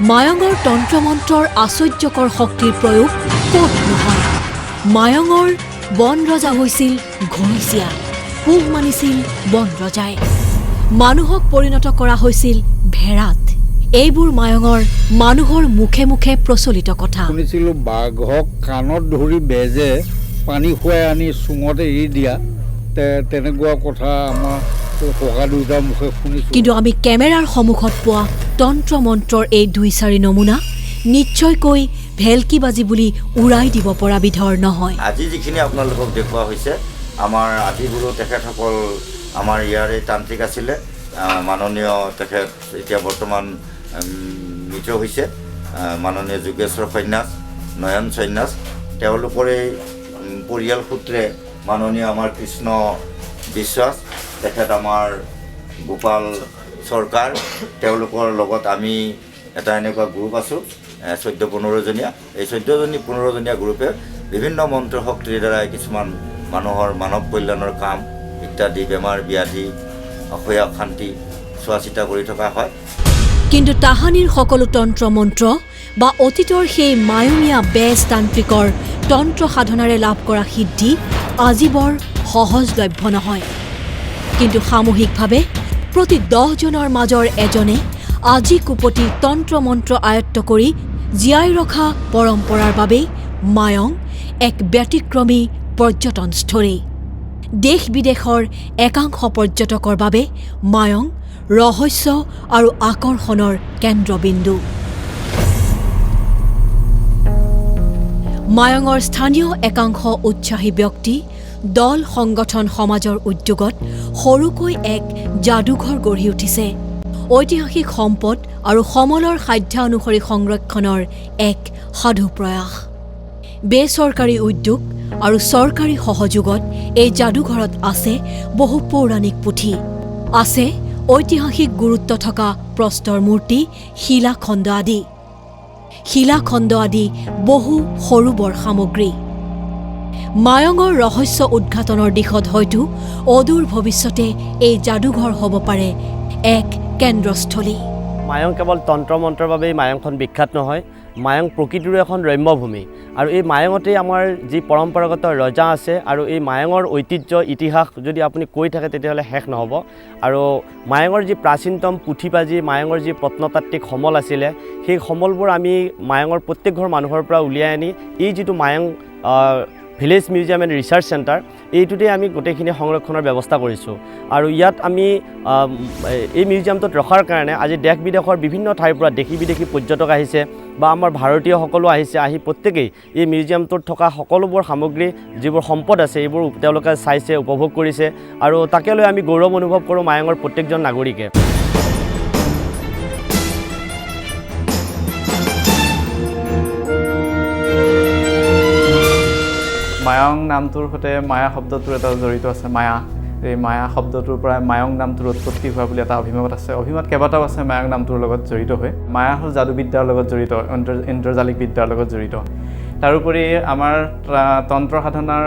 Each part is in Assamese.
মায়ঙৰ তন্ত্ৰমন্ত্ৰৰ আশ্চৰ্যকৰ শক্তিৰ প্ৰয়োগ ক'ত নহয়। মায়ঙৰ বন ৰজা হৈছিল ঘৰচীয়া, পোহ মানিছিল বন ৰজাই। মানুহক পৰিণত কৰা হৈছিল ভেড়াত। এইবোৰ মায়ঙৰ মানুহৰ মুখে মুখে প্ৰচলিত কথা। শুনিছিলোঁ বাঘক কাণত ধৰি বেজে পানী খুৱাই আনি চুঙত এৰি দিয়া, তেনেকুৱা কথা আমাৰ ককা দুইটাৰ মুখে শুনিছোঁ। কিন্তু আমি কেমেৰাৰ সন্মুখত পোৱা তন্ত্ৰ মন্ত্ৰৰ এই 2-4 নমুনা নিশ্চয়কৈ ভেলকিবাজি বুলি উৰাই দিব পৰা বিধৰ নহয়। আজি যিখিনি আপোনালোকক দেখুওৱা হৈছে, আমাৰ আদিগুৰু তেখেতসকল আমাৰ ইয়াৰে তান্ত্ৰিক আছিলে। মাননীয় তেখেত এতিয়া বৰ্তমান মৃত হৈছে, মাননীয় যোগেশ্বৰ সন্যাস, নয়ন সন্যাস। তেওঁলোকৰে পৰিয়াল সূত্ৰে মাননীয় আমাৰ কৃষ্ণ বিশ্বাস, তেখেত আমাৰ গোপাল চৰকাৰ, তেওঁলোকৰ লগত আমি এটা এনেকুৱা গ্ৰুপ আছোঁ 14-15 জনীয়া। এই 14-15 জনীয়া গ্ৰুপে বিভিন্ন মন্ত্ৰ শক্তিৰ দ্বাৰাই কিছুমান মানুহৰ মানৱ কল্যাণৰ কাম ইত্যাদি বেমাৰ ব্যাধি অসূয়া অশান্তি চোৱা চিতা কৰি থকা হয়। কিন্তু তাহানিৰ সকলো তন্ত্ৰ মন্ত্ৰ বা অতীতৰ সেই মায়ঙীয়া বেজ তান্ত্ৰিকৰ তন্ত্ৰ সাধনাৰে লাভ কৰা সিদ্ধি আজি বৰ সহজলভ্য নহয়। কিন্তু সামূহিকভাৱে প্ৰতি 10 জনৰ মাজৰ এজনে আজি কুপতি তন্ত্ৰ মন্ত্ৰ আয়ত্ত কৰি জীয়াই ৰখা পৰম্পৰাৰ বাবেই মায়ং এক ব্যতিক্ৰমী পৰ্যটনস্থলী। দেশ বিদেশৰ একাংশ পৰ্যটকৰ বাবে মায়ং ৰহস্য আৰু আকৰ্ষণৰ কেন্দ্ৰবিন্দু। মায়ঙৰ স্থানীয় একাংশ উৎসাহী ব্যক্তি, দল সংগঠন সমাজৰ উদ্যোগত সৰুকৈ এক যাদুঘৰ গঢ়ি উঠিছে। ঐতিহাসিক সম্পদ আৰু সমলৰ সাধ্য অনুসৰি সংৰক্ষণৰ এক সাধু প্ৰয়াস। বেচৰকাৰী উদ্যোগ আৰু চৰকাৰী সহযোগত এই যাদুঘৰত আছে বহু পৌৰাণিক পুথি, আছে ঐতিহাসিক গুৰুত্ব থকা প্ৰস্তৰ মূৰ্তি, শিলাখণ্ড আদি বহু সৰু বৰ সামগ্ৰী। মায়ঙৰ ৰহস্য উদ্ঘাটনৰ দিশত হয়তো অদূৰ ভৱিষ্যতে এই যাদুঘৰ হ'ব পাৰে এক কেন্দ্ৰস্থলী। মায়ং কেৱল তন্ত্ৰ মন্ত্ৰৰ বাবেই মায়ংখন বিখ্যাত নহয়, মায়ং প্ৰকৃতিৰো এখন ৰম্যভূমি। আৰু এই মায়ঙতেই আমাৰ যি পৰম্পৰাগত ৰজা আছে, আৰু এই মায়ঙৰ ঐতিহ্য ইতিহাস যদি আপুনি কৈ থাকে তেতিয়াহ'লে শেষ নহ'ব। আৰু মায়ঙৰ যি প্ৰাচীনতম পুথিপাজি, মায়ঙৰ যি প্ৰত্নতাত্ত্বিক সমল আছিলে, সেই সমলবোৰ আমি মায়ঙৰ প্ৰত্যেক ঘৰ মানুহৰ পৰা উলিয়াই আনি এই যিটো Mayong village museum and research centre, এইটোতে আমি গোটেইখিনি সংৰক্ষণৰ ব্যৱস্থা কৰিছোঁ। আৰু ইয়াত আমি এই মিউজিয়ামটোত ৰখাৰ কাৰণে আজি দেশ বিদেশৰ বিভিন্ন ঠাইৰ পৰা দেশী বিদেশী পৰ্যটক আহিছে বা আমাৰ ভাৰতীয়সকলো আহিছে। আহি প্ৰত্যেকেই এই মিউজিয়ামটোত থকা সকলোবোৰ সামগ্ৰী, যিবোৰ সম্পদ আছে, এইবোৰ তেওঁলোকে চাইছে, উপভোগ কৰিছে। আৰু তাকে লৈ আমি গৌৰৱ অনুভৱ কৰোঁ মায়ঙৰ প্ৰত্যেকজন নাগৰিকে। মায়ং নামটোৰ সৈতে মায়া শব্দটোৰ এটা জড়িত আছে। মায়া, এই মায়া শব্দটোৰ পৰা মায়ং নামটোৰ উৎপত্তি হোৱা বুলি এটা অভিমত আছে। অভিমত কেইবাটাও আছে মায়ং নামটোৰ লগত জড়িত হৈ। মায়া হ'ল যাদুবিদ্যাৰ লগত জড়িত, ইন্দ্ৰজালিক বিদ্যাৰ লগত জড়িত। তাৰোপৰি আমাৰ তন্ত্ৰ সাধনাৰ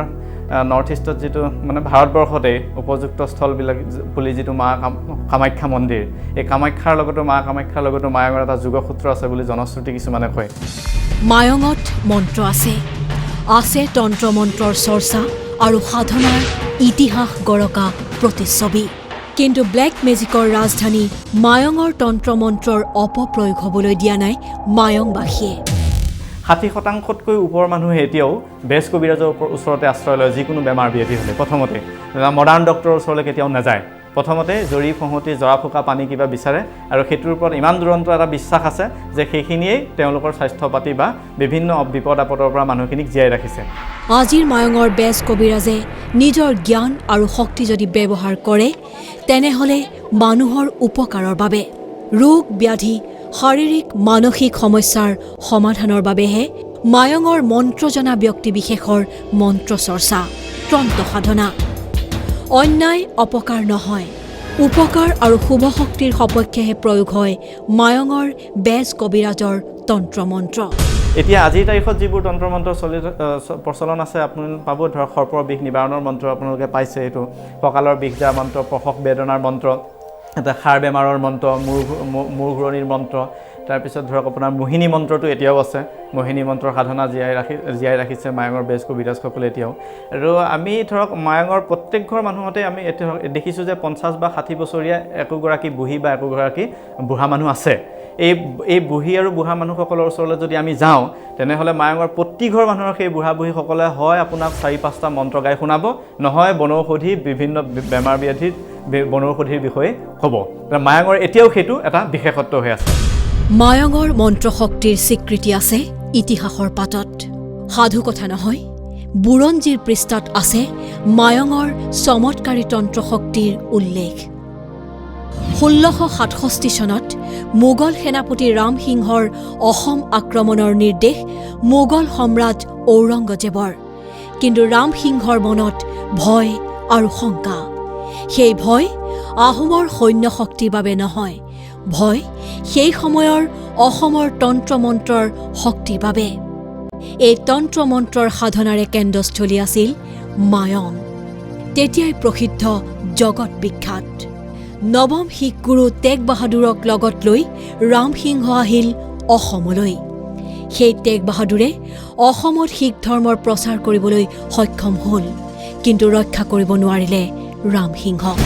নৰ্থ ইষ্টত যিটো মানে ভাৰতবৰ্ষতে উপযুক্ত স্থলবিলাক বুলি যিটো মা কামাখ্যা মন্দিৰ, এই কামাখ্যাৰ লগতো মা কামাখ্যাৰ লগতো মায়ঙৰ এটা যোগসূত্ৰ আছে বুলি জনশ্ৰুতি কিছুমানে কয়। মায়ঙত মন্ত্ৰ আছে তন্ত্ৰ মন্ত্ৰৰ চৰ্চা আৰু সাধনাৰ ইতিহাস গৰকা প্ৰতিচ্ছবি। কিন্তু ব্লেক মেজিকৰ ৰাজধানী মায়ঙৰ তন্ত্ৰ মন্ত্ৰৰ অপপ্ৰয়োগ হ'বলৈ দিয়া নাই মায়ংবাসীয়ে। 60% ওপৰ মানুহে এতিয়াও বেজ কবিৰাজৰ ওচৰতে আশ্ৰয় লয় যিকোনো বেমাৰ ব্যাধি হ'লে। প্ৰথমতে মডাৰ্ণ ডক্টৰৰ ওচৰলৈ কেতিয়াও নাযায়। প্ৰথমতে জৰি ফহঁতি জৰা ফুকা পানী কিবা বিচাৰে, আৰু সেইটোৰ ওপৰত ইমান দুৰন্ত এটা বিশ্বাস আছে যে সেইখিনিয়েই তেওঁলোকৰ স্বাস্থ্য পাতি বা বিভিন্ন বিপদ আপদৰ পৰা মানুহখিনিক জীয়াই ৰাখিছে। আজিৰ মায়ঙৰ বেজ কবিৰাজে নিজৰ জ্ঞান আৰু শক্তি যদি ব্যৱহাৰ কৰে, তেনেহ'লে মানুহৰ উপকাৰৰ বাবে, ৰোগ ব্যাধি, শাৰীৰিক মানসিক সমস্যাৰ সমাধানৰ বাবেহে মায়ঙৰ মন্ত্ৰ জনা ব্যক্তিবিশেষৰ মন্ত্ৰ চৰ্চা, তন্ত্ৰ সাধনা। অন্যায় অপকাৰ নহয়, উপকাৰ আৰু শুভ শক্তিৰ সপক্ষেহে প্ৰয়োগ হয় মায়ঙৰ বেজ কবিৰাজৰ তন্ত্ৰ মন্ত্ৰ। এতিয়া আজিৰ তাৰিখত যিবোৰ তন্ত্ৰ মন্ত্ৰ প্ৰচলন আছে, আপোনালোকে পাব। ধৰক সৰ্পৰ বিষ নিবাৰণৰ মন্ত্ৰ আপোনালোকে পাইছে, এইটো কঁকালৰ বিষ দিয়া মন্ত্ৰ, পষক বেদনাৰ মন্ত্ৰ, এটা সাৰ বেমাৰৰ মন্ত্ৰ, মূৰ ঘূৰণিৰ মন্ত্ৰ, তাৰপিছত ধৰক আপোনাৰ মোহিনী মন্ত্ৰটো এতিয়াও আছে মোহিনী মন্ত্ৰৰ সাধনা জীয়াই ৰাখিছে মায়ঙৰ বেজ কবিৰাজসকলে এতিয়াও আৰু আমি ধৰক মায়ঙৰ প্ৰত্যেক ঘৰ মানুহতে আমি দেখিছোঁ যে 50 বা 60 বছৰীয়া একোগৰাকী বুঢ়ী বা একোগৰাকী বুঢ়া মানুহ আছে এই বুঢ়ী আৰু বুঢ়া মানুহসকলৰ ওচৰলৈ যদি আমি যাওঁ তেনেহ'লে মায়ঙৰ প্ৰতি ঘৰ মানুহৰ সেই বুঢ়া বুঢ়ীসকলে হয় আপোনাক 4-5টা মন্ত্ৰ গাই শুনাব নহয় বনৌষধি বিভিন্ন বেমাৰ ব্যাধিৰ বনৌষধিৰ বিষয়ে হ'ব মায়ঙৰ এতিয়াও সেইটো এটা বিশেষত্ব হৈ আছে মায়ঙৰ মন্ত্ৰশক্তিৰ স্বীকৃতি আছে ইতিহাসৰ পাতত সাধু কথা নহয় বুৰঞ্জীৰ পৃষ্ঠাত আছে মায়ঙৰ চমৎকাৰী তন্ত্ৰশক্তিৰ উল্লেখ 1667 চনত মোগল সেনাপতি ৰাম সিংহৰ অসম আক্ৰমণৰ নিৰ্দেশ মোগল সম্ৰাট ঔৰংগজেবৰ কিন্তু ৰাম সিংহৰ মনত ভয় আৰু শংকা সেই ভয় আহোমৰ সৈন্য শক্তিৰ বাবে নহয় ভয় সেই সময়ৰ অসমৰ তন্ত্ৰমন্ত্ৰৰ শক্তিৰ বাবে এই তন্ত্ৰমন্ত্ৰৰ সাধনাৰে কেন্দ্ৰস্থলী আছিল মায়ং তেতিয়াই প্ৰসিদ্ধ জগত বিখ্যাত নৱম শিখ গুৰু তেগ বাহাদুৰক লগত লৈ ৰাম সিংহ আহিল অসমলৈ সেই তেগ বাহাদুৰে অসমত শিখ ধৰ্মৰ প্ৰচাৰ কৰিবলৈ সক্ষম হ'ল কিন্তু ৰক্ষা কৰিব নোৱাৰিলে ৰাম সিংহক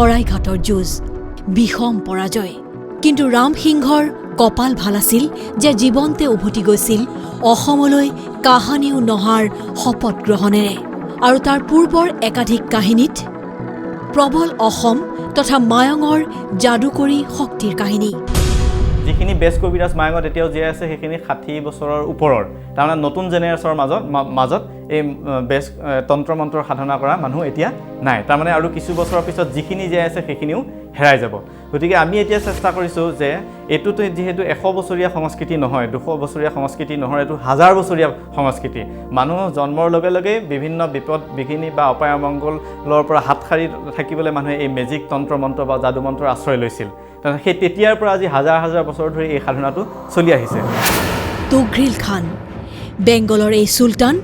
শৰাইঘাটৰ যুঁজ বিষম পৰাজয় কিন্তু ৰাম সিংহৰ কপাল ভাল আছিল যে জীৱন্তে উভতি গৈছিল অসমলৈ কাহানিও নহাৰ শপত গ্ৰহণেৰে আৰু তাৰ পূৰ্বৰ একাধিক কাহিনীত প্ৰবল অসম তথা মায়ঙৰ যাদুকৰী শক্তিৰ কাহিনী যিখিনি বেজ কবিৰাজ মায়ঙত এতিয়াও জীয়াই আছে সেইখিনি 60 বছৰৰ ওপৰৰ তাৰমানে নতুন জেনেৰেশ্যনৰ মাজত এই বেজ তন্ত্ৰমন্ত্ৰৰ সাধনা কৰা মানুহ এতিয়া নাই তাৰমানে আৰু কিছু বছৰৰ পিছত যিখিনি জীয়াই আছে সেইখিনিও হেৰাই যাব গতিকে আমি এতিয়া চেষ্টা কৰিছোঁ যে এইটোতো যিহেতু 100 বছৰীয়া সংস্কৃতি নহয় 200 বছৰীয়া সংস্কৃতি নহয় এইটো 1000 বছৰীয়া সংস্কৃতি মানুহ জন্মৰ লগে লগে বিভিন্ন বিপদ বিঘিনি বা অপায় অমংগলৰ পৰা হাত সাৰি থাকিবলৈ মানুহে এই মেজিক তন্ত্ৰমন্ত্ৰ বা যাদু মন্ত্ৰৰ আশ্ৰয় লৈছিল সেই তেতিয়াৰ পৰা আজি হাজাৰ হাজাৰ বছৰ ধৰি এই সাধনাটো চলি আহিছে তুঘ্ৰিল খান বেংগলৰ এই সুলতান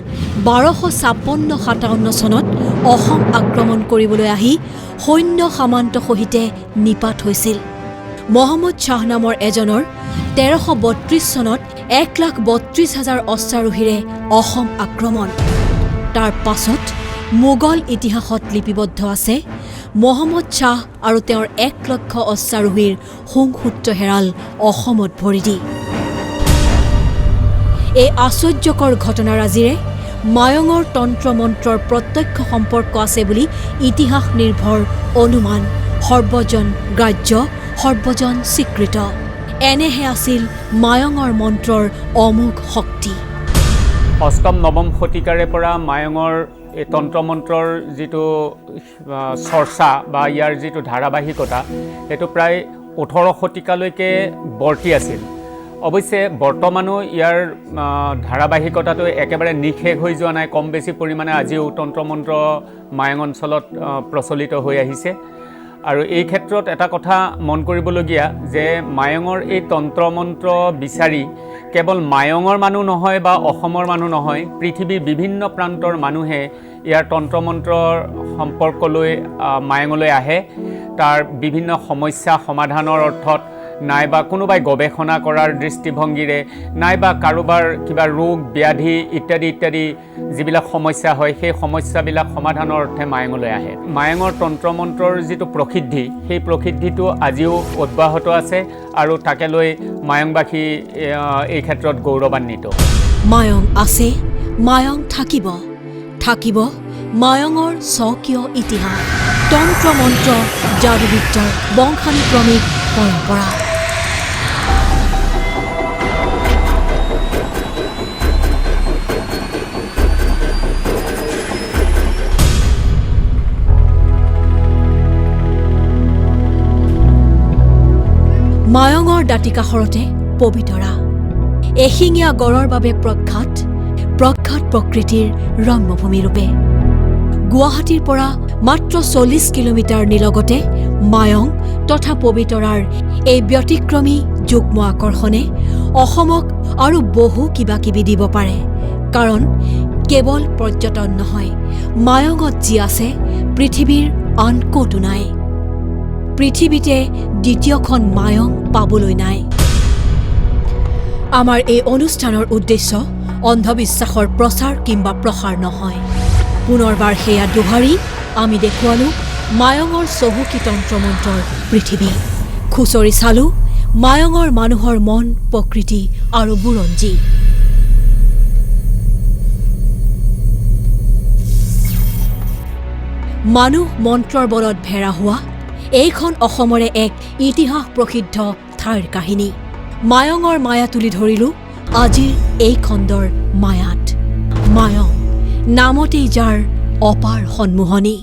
1256-57 চনত অসম আক্ৰমণ কৰিবলৈ আহি সৈন্য সামান্ত সহিতে নিপাত হৈছিল মহম্মদ শ্বাহ নামৰ এজনৰ 1332 চনত 1,32,000 অশ্বাৰোহীৰে অসম আক্ৰমণ তাৰ পাছত মোগল ইতিহাসত লিপিবদ্ধ আছে মহম্মদ শ্বাহ আৰু তেওঁৰ 1,00,000 অশ্বাৰোহীৰ সংসূত্ৰ হেৰাল অসমত ভৰি দি এই আশ্চৰ্যকৰ ঘটনাৰাজিৰে মায়ঙৰ তন্ত্ৰমন্ত্ৰৰ প্ৰত্যক্ষ সম্পৰ্ক আছে বুলি ইতিহাস নিৰ্ভৰ অনুমান সৰ্বজন গ্ৰাহ্য সৰ্বজন স্বীকৃত এনেহে আছিল মায়ঙৰ মন্ত্ৰৰ অমোঘ শক্তি অষ্টম নৱম শতিকাৰে পৰা মায়ঙৰ এই তন্ত্ৰমন্ত্ৰৰ যিটো চৰ্চা বা ইয়াৰ যিটো ধাৰাবাহিকতা সেইটো প্ৰায় 18 শতিকালৈকে বৰ্তি আছিল অৱশ্যে বৰ্তমানো ইয়াৰ ধাৰাবাহিকতাটো একেবাৰে নিশেষ হৈ যোৱা নাই কম বেছি পৰিমাণে আজিও তন্ত্ৰমন্ত্ৰ মায়ং অঞ্চলত প্ৰচলিত হৈ আহিছে আৰু এই ক্ষেত্ৰত এটা কথা মন কৰিবলগীয়া যে মায়ঙৰ এই তন্ত্ৰমন্ত্ৰ বিচাৰি কেৱল মায়ঙৰ মানুহ নহয় বা অসমৰ মানুহ নহয় পৃথিৱীৰ বিভিন্ন প্ৰান্তৰ মানুহে ইয়াৰ তন্ত্ৰমন্ত্ৰৰ সম্পৰ্কলৈ মায়ঙলৈ আহে তাৰ বিভিন্ন সমস্যা সমাধানৰ অৰ্থত নাইবা কোনোবাই গৱেষণা কৰাৰ দৃষ্টিভংগীৰে নাইবা কাৰোবাৰ কিবা ৰোগ ব্যাধি ইত্যাদি ইত্যাদি যিবিলাক সমস্যা হয় সেই সমস্যাবিলাক সমাধানৰ অৰ্থে মায়ঙলৈ আহে মায়ঙৰ তন্ত্ৰমন্ত্ৰৰ যিটো প্ৰসিদ্ধি সেই প্ৰসিদ্ধিটো আজিও অব্যাহত আছে আৰু তাকে লৈ মায়ঙবাসী এই ক্ষেত্ৰত গৌৰৱান্বিত মায়ং আছে মায়ং থাকিব থাকিব মায়ঙৰ স্বকীয় ইতিহাস তন্ত্ৰমন্ত্ৰ যাদুবিদ্যাৰ বংশানুক্ৰমিক পৰম্পৰা দাঁতিকাষৰতে পবিতৰা এশিঙীয়া গড়ৰ বাবে প্ৰখ্যাত প্ৰকৃতিৰ ৰম্যভূমি ৰূপে গুৱাহাটীৰ পৰা মাত্ৰ 40 কিলোমিটাৰ নিলগতে মায়ং তথা পবিতৰাৰ এই ব্যতিক্ৰমী যুগ্ম আকৰ্ষণে অসমক আৰু বহু কিবা কিবি দিব পাৰে কাৰণ কেৱল পৰ্যটন নহয় মায়ঙত যি আছে পৃথিৱীৰ আন ক'তো নাই পৃথিৱীতে দ্বিতীয়খন মায়ং পাবলৈ নাই আমাৰ এই অনুষ্ঠানৰ উদ্দেশ্য অন্ধবিশ্বাসৰ প্ৰচাৰ কিংবা প্ৰসাৰ নহয় পুনৰবাৰ সেয়া দোহাৰি আমি দেখুৱালো মায়ঙৰ চহকী তন্ত্ৰমন্ত্ৰৰ পৃথিৱী খুচৰি চালো মায়ঙৰ মানুহৰ মন প্ৰকৃতি আৰু বুৰঞ্জী মানুহ মন্ত্ৰৰ বলত ভেৰা হোৱা এইখন অসমৰে এক ইতিহাস প্ৰসিদ্ধ ঠাইৰ কাহিনী মায়ঙৰ মায়া তুলি ধৰিলো আজিৰ এই খণ্ডৰ মায়াত মায়ং নামতেই যাৰ অপাৰ সন্মোহনী